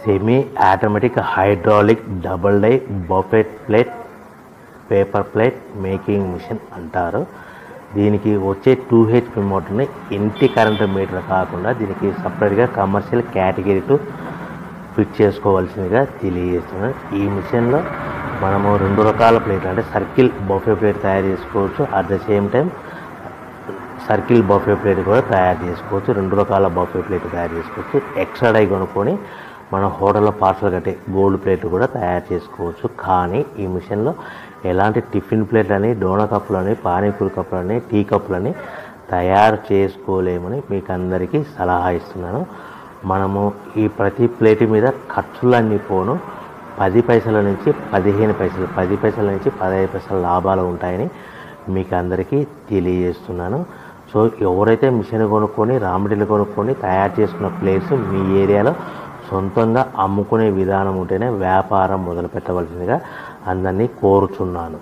Semi automatic hydraulic double die buffet plate paper plate making machine అంటారు. దీనికి వచ్చే 2HP మోటార్ని ఇంటి కరెంటు మీటర్ కాకుండా దీనికి సపరేట్గా కమర్షియల్ కేటగిరీ ఫిట్ చేసుకోవాల్సిందిగా తెలియజేస్తున్నాను. ఈ మిషన్లో మనము 2 రకాల ప్లేట్లు అంటే సర్కిల్ బఫే ప్లేట్ తయారు చేసుకోవచ్చు. At the same time circle buffet plate కూడా తయారు చేసుకోవచ్చు. 2 రకాల బఫే ప్లేట్ తయారు చేసుకోవచ్చు. ఎక్స్ట్రా డై కొనుక్కొని మన హోటల్లో పార్సల్ కట్టే గోల్డ్ ప్లేట్ కూడా తయారు చేసుకోవచ్చు. కానీ ఈ మిషన్లో ఎలాంటి టిఫిన్ ప్లేట్లని, డోనా కప్పులని, పానీపూరి కప్పులని, టీ కప్పులని తయారు చేసుకోలేమని మీకు అందరికీ సలహా ఇస్తున్నాను. మనము ఈ ప్రతి ప్లేట్ మీద ఖర్చులన్నీ పోను 10 పైసల నుంచి 15 పైసలు, 10 పైసల నుంచి 15 పైసల లాభాలు ఉంటాయని మీకు అందరికీ తెలియజేస్తున్నాను. సో ఎవరైతే మిషన్ కొనుక్కొని రా మెటీరియల్ కొనుక్కొని తయారు చేసుకున్న ప్లేట్స్ మీ ఏరియాలో సొంతంగా అమ్ముకునే విధానం ఉంటేనే వ్యాపారం మొదలు పెట్టవలసిందిగా అందరినీ కోరుచున్నాను.